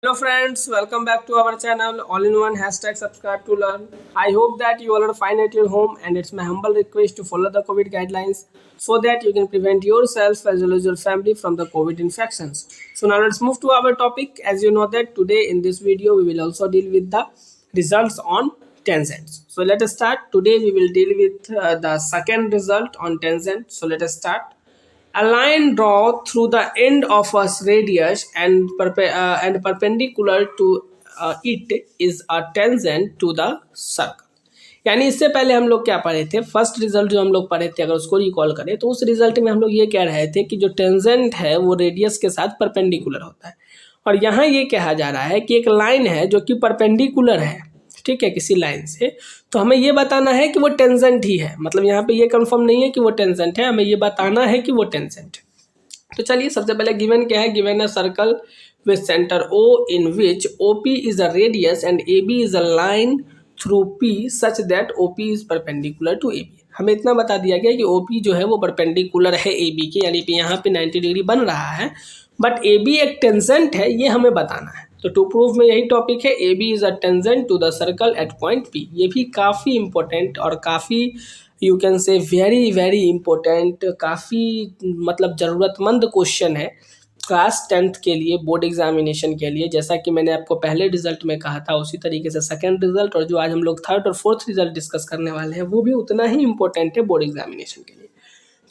Hello friends, welcome back to our channel all-in-one hashtag subscribe to learn. I hope that you all are fine at your home, and it's my humble request to follow the COVID guidelines so that you can prevent yourself as well as your family from the COVID infections. So now let's move to our topic. As you know that today in this video we will also deal with the results on tangents. So let us start. Today we will deal with the second result on tangent. So let us start. A line drawn through the end of a radius and perpendicular to it is a tangent to the circle. यानी इससे पहले हम लोग क्या पढ़े थे, first result जो हम लोग पढ़े थे, अगर उसको रिकॉल करें तो उस रिजल्ट में हम लोग ये कह रहे थे कि जो टेंजेंट है वो रेडियस के साथ परपेंडिकुलर होता है। और यहाँ ये कहा जा रहा है कि एक लाइन है जो कि परपेंडिकुलर है, ठीक है, किसी लाइन से, तो हमें ये बताना है कि वो टेंजेंट ही है। मतलब यहाँ पे ये कंफर्म नहीं है कि वो टेंजेंट है, हमें ये बताना है कि वो टेंजेंट है। तो चलिए सबसे पहले गिवन क्या है, गिवन है circle with centre O in which OP is a radius and AB is a line through P such that OP is perpendicular to AB। हमें इतना बता दिया गया कि OP जो है वो परपेंडिकुलर है AB के, यानी कि यहाँ पे 90 डिग्री बन रहा है, बट AB एक टेंजेंट है, ये हमें बताना है। तो टू प्रूफ में यही टॉपिक है, AB is a tangent to the circle at point P। ये भी काफ़ी इंपॉर्टेंट और काफ़ी you can say very very important, काफ़ी मतलब ज़रूरतमंद क्वेश्चन है क्लास 10th के लिए, बोर्ड एग्जामिनेशन के लिए। जैसा कि मैंने आपको पहले रिजल्ट में कहा था, उसी तरीके से सेकंड रिजल्ट और जो आज हम लोग थर्ड और फोर्थ रिजल्ट डिस्कस करने वाले हैं वो भी उतना ही इंपॉर्टेंट है बोर्ड एग्जामिनेशन के लिए।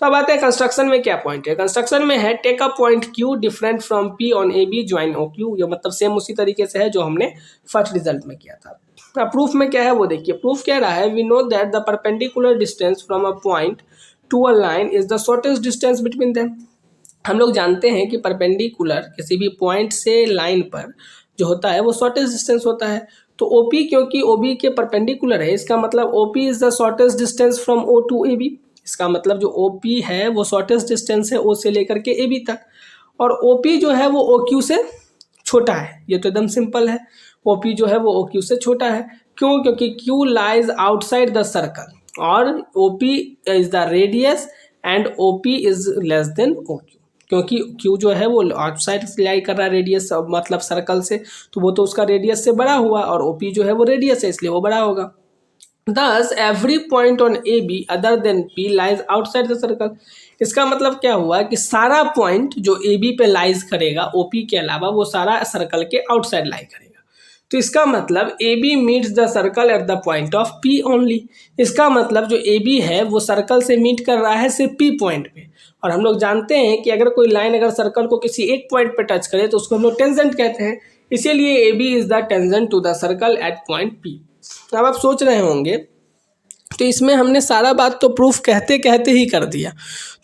तो अब आते हैं कंस्ट्रक्शन में क्या पॉइंट है। कंस्ट्रक्शन में है take a point Q different from P on AB join OQ। ये मतलब सेम उसी तरीके से है जो हमने फर्स्ट रिजल्ट में किया था। अब प्रूफ में क्या है वो देखिए। प्रूफ कह रहा है we know that the perpendicular distance from a point to a line is the shortest distance between them. हम लोग जानते हैं कि परपेंडिकुलर किसी भी पॉइंट से लाइन पर जो होता है वो शॉर्टेस्ट डिस्टेंस होता है। तो OP क्योंकि OB के परपेंडिकुलर है, इसका मतलब OP is the shortest distance from O to AB। इसका मतलब जो OP है वो शॉर्टेस्ट डिस्टेंस है O से लेकर के AB तक, और OP जो है वो OQ से छोटा है। ये तो एकदम सिंपल है, OP जो है वो OQ से छोटा है। क्यों? क्योंकि Q lies outside the circle और OP is the radius and OP is less than OQ। क्योंकि Q जो है वो आउटसाइड लाई कर रहा है रेडियस, मतलब सर्कल से, तो वो तो उसका रेडियस से बड़ा हुआ, और OP जो है वो रेडियस है इसलिए वो बड़ा होगा। Thus every point on AB other than P lies outside the circle। इसका मतलब क्या हुआ कि सारा पॉइंट जो AB पे लाइज करेगा OP के अलावा वो सारा सर्कल के आउटसाइड लाई करेगा। तो इसका मतलब AB meets the circle eight the point of P only. इसका मतलब जो AB है वो सर्कल से मीट कर रहा है सिर्फ P पॉइंट पे। और हम लोग जानते हैं कि अगर कोई लाइन अगर सर्कल को किसी एक पॉइंट पे टच करे तो उसको हम लोग टेंजेंट कहते हैं। इसीलिए AB is the tangent to the circle at point P। अब आप सोच रहे होंगे तो इसमें हमने सारा बात तो प्रूफ कहते कहते ही कर दिया।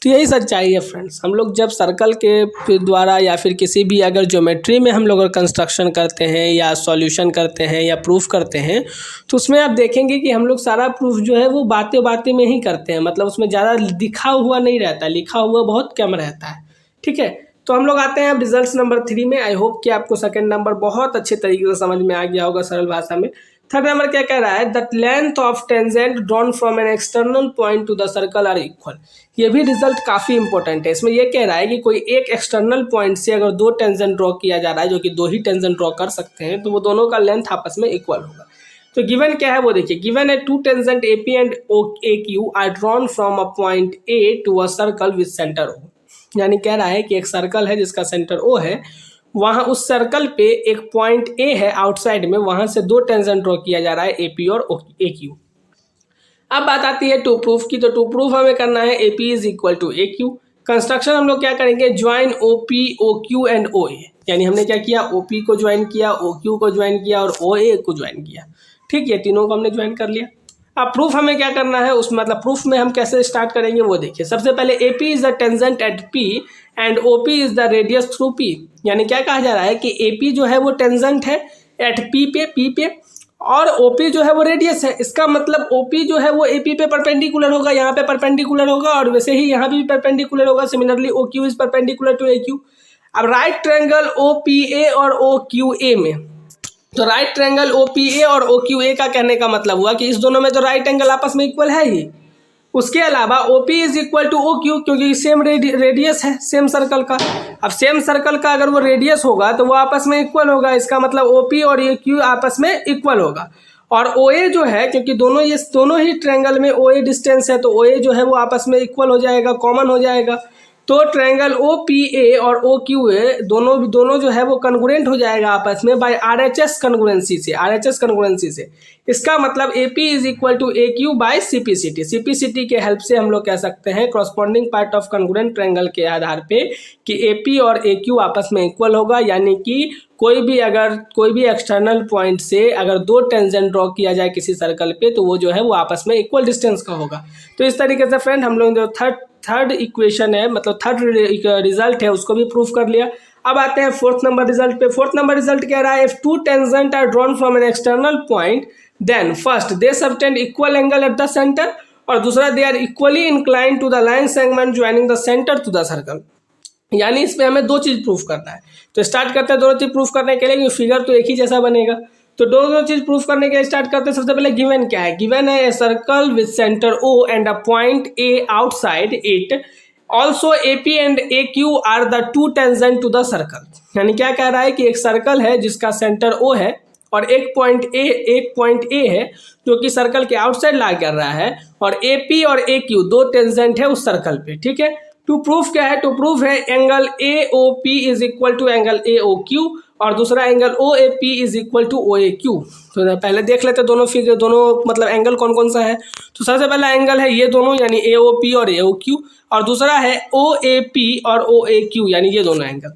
तो यही सच्चाई है फ्रेंड्स। हम लोग जब सर्कल के द्वारा या फिर किसी भी अगर ज्योमेट्री में हम लोग अगर कंस्ट्रक्शन करते हैं या सॉल्यूशन करते हैं या प्रूफ करते हैं तो उसमें आप देखेंगे कि हम लोग सारा प्रूफ जो है वो बातें बातें में ही करते हैं। मतलब उसमें ज़्यादा दिखा हुआ नहीं रहता, लिखा हुआ बहुत कम रहता है, ठीक है। तो हम लोग आते हैं अब रिजल्ट नंबर 3 में। आई होप कि आपको सेकंड नंबर बहुत अच्छे तरीके से समझ में आ गया होगा सरल भाषा में। थर्ड नंबर क्या कह रहा है, the length of tangent drawn from an external point to the circle are equal. ये भी रिजल्ट काफ़ी इंपॉर्टेंट है। इसमें ये कह रहा है कि कोई एक एक्सटर्नल पॉइंट से अगर दो टेंजेंट ड्रॉ किया जा रहा है, जो कि दो ही टेंजेंट ड्रॉ कर सकते हैं, तो वो दोनों का लेंथ आपस में इक्वल होगा। तो गिवन क्या है वो देखिए। गिवन है two tangent AP and AQ are drawn from a point A to a circle with centre O। यानी कह रहा है कि एक सर्कल है जिसका सेंटर O है, वहाँ उस सर्कल पे एक पॉइंट A है आउटसाइड में, वहाँ से दो टेंजेंट ड्रॉ किया जा रहा है AP और AQ। अब बात आती है टू प्रूफ की। तो टू प्रूफ हमें करना है AP is equal to AQ। Construction हम लोग क्या करेंगे, join OP OQ and OA। यानी हमने क्या किया, OP को ज्वाइन किया, OQ को ज्वाइन किया और OA को ज्वाइन किया, ठीक है, तीनों को हमने ज्वाइन कर लिया। अब प्रूफ हमें क्या करना है उसमें, मतलब प्रूफ में हम कैसे स्टार्ट करेंगे वो देखिए। सबसे पहले AP is the tangent at P and OP is the radius through P। यानी क्या कहा जा रहा है कि AP जो है वो टेंजेंट है एट P पे और OP जो है वो रेडियस है। इसका मतलब OP जो है वो AP पे परपेंडिकुलर होगा, यहाँ पे परपेंडिकुलर होगा और वैसे ही यहाँ भी परपेंडिकुलर होगा। Similarly OQ is perpendicular to AQ। अब राइट ट्रायंगल OPA और OQA में, तो राइट ट्रायंगल OPA और OQA का कहने का मतलब हुआ कि इस दोनों में तो राइट एंगल आपस में इक्वल है ही, उसके अलावा OP is equal to OQ, क्योंकि सेम रेडियस है सेम सर्कल का। अब सेम सर्कल का अगर वो रेडियस होगा तो वो आपस में इक्वल होगा, इसका मतलब OP और AQ आपस में इक्वल होगा। और OA जो है, क्योंकि दोनों ही ट्रायंगल में OA डिस्टेंस है, तो OA जो है वो आपस में इक्वल हो जाएगा, कॉमन हो जाएगा। तो ट्रायंगल OPA और OQA दोनों जो है वो कन्ग्रुएंट हो जाएगा आपस में बाय RHS कन्ग्रुएंसी से। इसका मतलब AP is equal to AQ by CPCT के हेल्प से हम लोग कह सकते हैं corresponding part of congruent triangle के आधार पे कि AP और AQ आपस में इक्वल होगा, यानी कि कोई भी एक्सटर्नल पॉइंट से अगर दो टेंजेंट ड्रॉ किया जाए किसी सर्कल पे तो वो जो है वो आपस में इक्वल डिस्टेंस का होगा। तो इस तरीके से फ्रेंड हम लोग जो थर्ड इक्वेशन है, मतलब थर्ड रिजल्ट है, उसको भी प्रूफ कर लिया। अब आते हैं फोर्थ नंबर रिजल्ट पे। फोर्थ नंबर रिजल्ट कह रहा है if two tangent are drawn from an external point then first they subtend equal angle at the centre, और दूसरा they are equally inclined to the line segment joining the centre to the circle. यानी इसमें हमें दो चीज proof करना है। तो स्टार्ट करते हैं दोनों चीज प्रूफ करने के लिए, क्योंकि फिगर तो एक ही जैसा बनेगा। तो दोनों चीज प्रूफ करने के लिए स्टार्ट करते हैं। सबसे पहले गिवन क्या है? गिवन है a circle with centre O and a point A outside it, also AP and AQ are the two tangent to the circle. यानी क्या कह रहा है कि एक सर्कल है जिसका सेंटर O है और एक पॉइंट A है जो कि सर्कल के आउटसाइड ला कर रहा है, और AP और AQ दो टेंजेंट है उस सर्कल पे। ठीक है, टू प्रूफ क्या है? टू प्रूफ है angle AOP is equal to angle AOQ, और दूसरा angle OAP is equal to OAQ। तो पहले देख लेते हैं दोनों मतलब एंगल कौन कौन सा है। तो सबसे पहला एंगल है ये दोनों, यानी AOP और AOQ, और दूसरा है OAP और OAQ, यानी ये दोनों एंगल।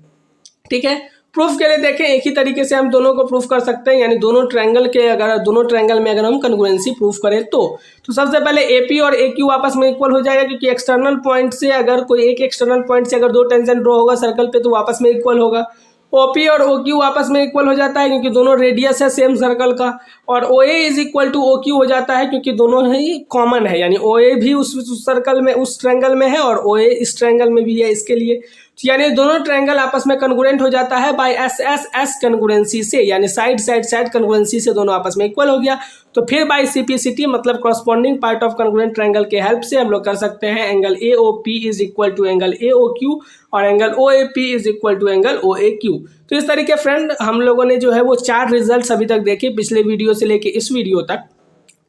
ठीक है, प्रूफ के लिए देखें एक ही तरीके से हम दोनों को प्रूफ कर सकते हैं, यानी दोनों ट्रायंगल में अगर हम कन्ग्रुएंसी प्रूफ करें तो सबसे पहले AP और AQ आपस में इक्वल हो जाएगा, क्योंकि एक्सटर्नल पॉइंट से अगर कोई एक एक्सटर्नल पॉइंट से अगर दो टेंजेंट ड्रॉ होगा सर्कल पे तो वो आपस में इक्वल होगा। OP और OQ आपस में इक्वल हो जाता है क्योंकि दोनों रेडियस है सेम सर्कल का, और OA is equal to OQ हो जाता है क्योंकि दोनों ही कॉमन है, यानी OA भी उस सर्कल में उस ट्रायंगल में है और OA इस ट्रायंगल में भी है इसके लिए। यानी दोनों ट्रायंगल आपस में कन्ग्रुएंट हो जाता है बाय SSS कन्ग्रुएंसी से, यानी साइड कन्ग्रुएंसी से दोनों आपस में इक्वल हो गया। तो फिर बाय CPCT मतलब corresponding part of congruent triangle के हेल्प से हम लोग कर सकते हैं angle AOP is equal to angle AOQ और angle OAP is equal to angle OAQ। तो इस तरीके फ्रेंड हम लोगों ने जो है वो 4 रिजल्ट्स अभी तक देखे, पिछले वीडियो से लेके इस वीडियो तक।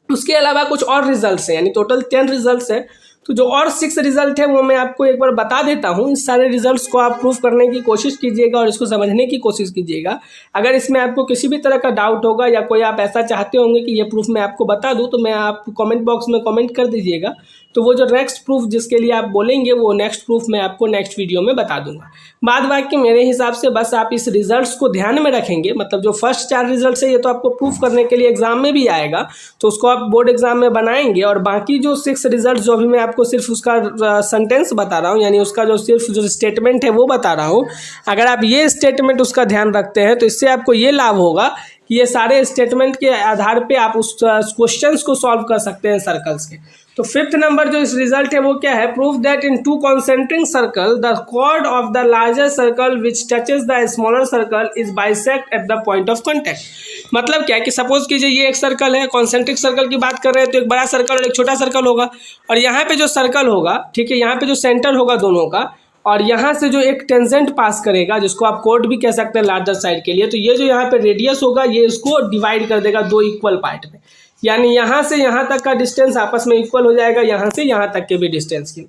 उसके अलावा कुछ और रिजल्ट्स हैं, यानी टोटल 10 रिजल्ट्स हैं। तो जो और 6 रिजल्ट है वो मैं आपको एक बार बता देता हूँ। इस सारे रिजल्ट्स को आप प्रूफ करने की कोशिश कीजिएगा और इसको समझने की कोशिश कीजिएगा। अगर इसमें आपको किसी भी तरह का डाउट होगा या कोई आप ऐसा चाहते होंगे कि ये प्रूफ मैं आपको बता दूँ, तो मैं आप कमेंट बॉक्स में कमेंट कर दीजिएगा। तो वो जो नेक्स्ट प्रूफ जिसके लिए आप बोलेंगे वो नेक्स्ट प्रूफ मैं आपको नेक्स्ट वीडियो में बता दूंगा। बाद बाकी मेरे हिसाब से बस आप इस रिजल्ट्स को ध्यान में रखेंगे, मतलब जो फर्स्ट 4 रिजल्ट्स है ये तो आपको प्रूफ करने के लिए एग्जाम में भी आएगा, तो उसको आप बोर्ड एग्जाम में बनाएंगे। और बाकी जो 6 रिजल्ट जो अभी मैं आपको सिर्फ उसका सेंटेंस बता रहा हूँ, यानी उसका जो सिर्फ जो स्टेटमेंट है वो बता रहा हूँ, अगर आप ये स्टेटमेंट उसका ध्यान रखते हैं तो इससे आपको ये लाभ होगा कि ये सारे स्टेटमेंट के आधार पे आप उस क्वेश्चंस को सॉल्व कर सकते हैं सर्कल्स के। तो 5th नंबर जो इस रिजल्ट है वो क्या है? Proof that in 2 concentric circle the chord of the larger circle which touches the smaller circle is bisect at the point of contact. मतलब क्या है कि सपोज कीजिए ये एक सर्कल है, कॉन्सेंट्रिक सर्कल की बात कर रहे हैं, तो एक बड़ा सर्कल और एक छोटा सर्कल होगा, और यहाँ पे जो सर्कल होगा, ठीक है, यहाँ पे जो सेंटर होगा दोनों का, और यहाँ से जो एक टेंजेंट पास करेगा जिसको आप कोड भी कह सकते हैं लार्जर साइड के लिए, तो ये जो यहाँ पे रेडियस होगा ये इसको डिवाइड कर देगा 2 इक्वल पार्ट में, यानी यहाँ से यहाँ तक का डिस्टेंस आपस में इक्वल हो जाएगा, यहाँ से यहाँ तक के भी डिस्टेंस की।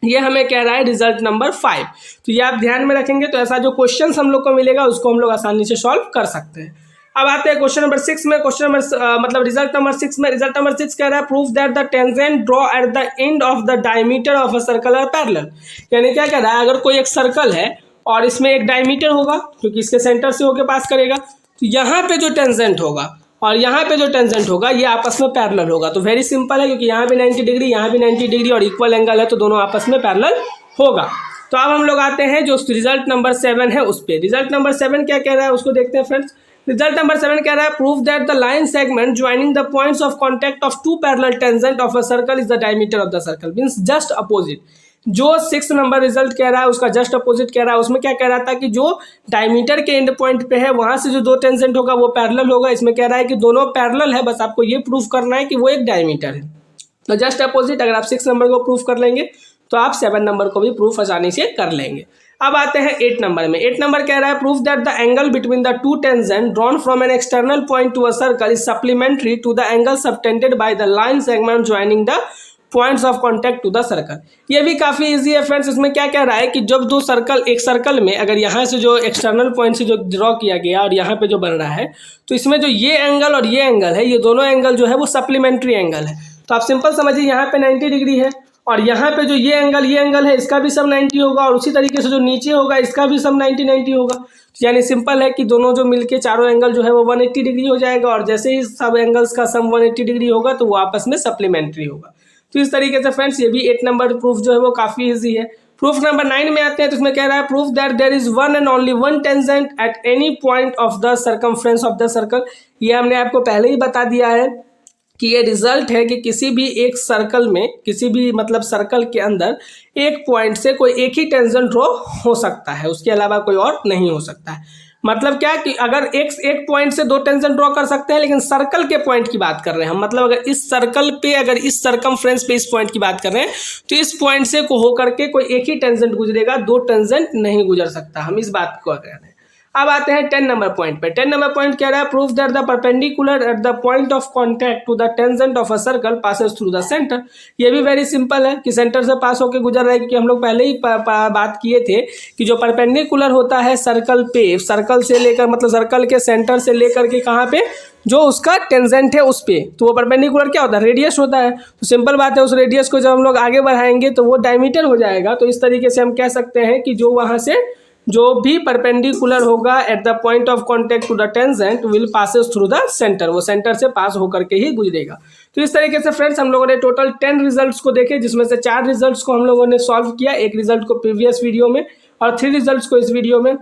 ये हमें कह रहा है रिजल्ट नंबर 5। तो ये आप ध्यान में रखेंगे तो ऐसा जो क्वेश्चन हम लोग को मिलेगा उसको हम लोग आसानी से सॉल्व कर सकते हैं। अब आते हैं क्वेश्चन नंबर 6 में। मतलब रिजल्ट नंबर 6 में, रिजल्ट नंबर 6 कह रहा है proof that the tangent draw at the end of the diameter of a circle are parallel. यानी क्या कह रहा है, अगर कोई एक सर्कल है और इसमें एक डायमीटर होगा क्योंकि इसके सेंटर से होकर पास करेगा, तो यहाँ पे जो टेंजेंट होगा और यहाँ पे जो टेंजेंट होगा ये आपस में पैरेलल होगा। तो वेरी सिंपल है, क्योंकि यहाँ भी 90 डिग्री, यहाँ भी 90 डिग्री और इक्वल एंगल है, तो दोनों आपस में पैरेलल होगा। तो अब हम लोग आते हैं जो रिजल्ट नंबर 7 है उस पर। रिजल्ट नंबर 7 क्या कह रहा है उसको देखते हैं फ्रेंड्स। रिजल्ट नंबर 7 कह रहा है proof that the line segment joining the points of contact of 2 parallel tangent of a circle is the diameter of the circle, means just opposite. जो 6 नंबर रिजल्ट कह रहा है उसका जस्ट अपोजिट कह रहा है। उसमें क्या कह रहा था कि जो डायमीटर के एंड पॉइंट पे है वहां से जो 2 टेंजेंट होगा वो पैरेलल होगा। इसमें कह रहा है कि दोनों पैरेलल है, बस आपको ये प्रूफ करना है कि वो एक डायमीटर है। तो जस्ट अपोजिट अगर आप 6 नंबर को प्रूफ कर लेंगे तो आप 7 नंबर को भी प्रूफ आसानी से कर लेंगे। अब आते हैं 8 नंबर में। 8 नंबर कह रहा है proof that the angle between the two tangent drawn from an external point to a circle is supplementary to the angle subtended by the line segment joining the points of contact to the circle. ये भी काफ़ी easy है friends. इसमें क्या कह रहा है कि जब दो सर्कल, एक सर्कल में अगर यहाँ से जो एक्सटर्नल पॉइंट से जो ड्रॉ किया गया और यहाँ पे जो बन रहा है, तो इसमें जो ये एंगल और ये एंगल है, ये दोनों एंगल जो है वो सप्लीमेंट्री एंगल है। तो आप सिंपल समझिए, यहाँ पे 90 डिग्री है और यहाँ पे जो ये एंगल है इसका भी सब 90 होगा, और उसी तरीके से जो नीचे होगा इसका भी सब 90 होगा। यानी सिंपल है कि दोनों जो मिलके चारों एंगल जो है वो 180 डिग्री हो जाएगा, और जैसे ही सब एंगल्स का सम 180 डिग्री होगा तो वो आपस में सप्लीमेंट्री होगा। तो इस तरीके से फ्रेंड्स ये भी 8 नंबर प्रूफ जो है वो काफ़ी इजी है। प्रूफ नंबर 9 में आते हैं तो इसमें कह रहा है proof that there is one and only one tangent at any point of the circumference of the circle. ये हमने आपको पहले ही बता दिया है कि ये रिजल्ट है कि किसी भी एक सर्कल में, किसी भी मतलब सर्कल के अंदर एक पॉइंट से कोई एक ही टेंजेंट ड्रॉ हो सकता है, उसके अलावा कोई और नहीं हो सकता है। मतलब क्या कि अगर एक पॉइंट से 2 टेंजेंट ड्रॉ कर सकते हैं, लेकिन सर्कल के पॉइंट की बात कर रहे हैं हम। मतलब अगर इस सर्कल पे, अगर इस सर्कमफ्रेंस पे इस पॉइंट की बात कर रहे हैं तो इस पॉइंट से को होकर के कोई एक ही टेंजेंट गुजरेगा, 2 टेंजेंट नहीं गुजर सकता। हम इस बात को कह रहे हैं। अब आते हैं 10 नंबर पॉइंट पे। 10 नंबर पॉइंट कह रहा है proof that the perpendicular at the point of contact to the tangent of a circle passes through the centre. ये भी वेरी सिंपल है कि सेंटर से पास होकर गुजर रहा है, क्योंकि हम लोग पहले ही बात किए थे कि जो परपेंडिकुलर होता है सर्कल पे, सर्कल से लेकर मतलब सर्कल के सेंटर से लेकर के कहाँ पे जो उसका टेंजेंट है उस पे, तो वो परपेंडिकुलर क्या होता है, रेडियस होता है। तो सिंपल बात है, उस रेडियस को जब हम लोग आगे बढ़ाएंगे तो वो डायमीटर हो जाएगा। तो इस तरीके से हम कह सकते हैं कि जो वहाँ से जो भी परपेंडिकुलर होगा at the point of contact to the tangent will passes through the centre, वो सेंटर से पास होकर के ही गुजरेगा। तो इस तरीके से फ्रेंड्स हम लोगों ने टोटल 10 रिजल्ट्स को देखे, जिसमें से 4 रिजल्ट्स को हम लोगों ने सॉल्व किया, 1 रिजल्ट को प्रीवियस वीडियो में और 3 रिजल्ट्स को इस वीडियो में।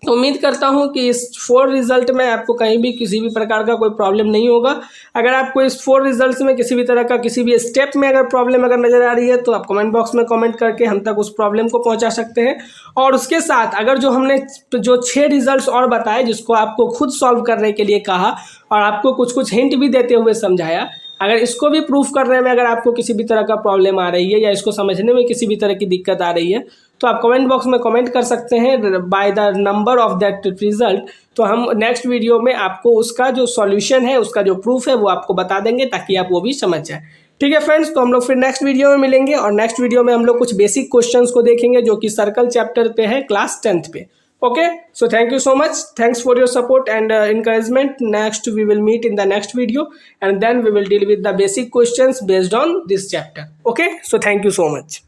तो उम्मीद करता हूं कि इस 4 रिजल्ट में आपको कहीं भी किसी भी प्रकार का कोई प्रॉब्लम नहीं होगा। अगर आपको इस 4 रिजल्ट्स में किसी भी तरह का किसी भी स्टेप में अगर प्रॉब्लम अगर नज़र आ रही है तो आप कमेंट बॉक्स में कमेंट करके हम तक उस प्रॉब्लम को पहुंचा सकते हैं। और उसके साथ अगर जो हमने जो 6 रिजल्ट्स और बताए, जिसको आपको खुद सॉल्व करने के लिए कहा और आपको कुछ हिंट भी देते हुए समझाया, अगर इसको भी प्रूफ करने में अगर आपको किसी भी तरह का प्रॉब्लम आ रही है या इसको समझने में किसी भी तरह की दिक्कत आ रही है तो आप कमेंट बॉक्स में कमेंट कर सकते हैं by the number of that result. तो हम नेक्स्ट वीडियो में आपको उसका जो सॉल्यूशन है, उसका जो प्रूफ है वो आपको बता देंगे, ताकि आप वो भी समझ जाए। ठीक है फ्रेंड्स, तो हम लोग फिर नेक्स्ट वीडियो में मिलेंगे और नेक्स्ट वीडियो में हम लोग कुछ बेसिक क्वेश्चंस को देखेंगे जो कि सर्कल चैप्टर पे है, क्लास 10th पे। Okay, so thank you so much. Thanks for your support and encouragement. Next we will meet in the next video and then we will deal with the basic questions based on this chapter. Okay, so thank you so much.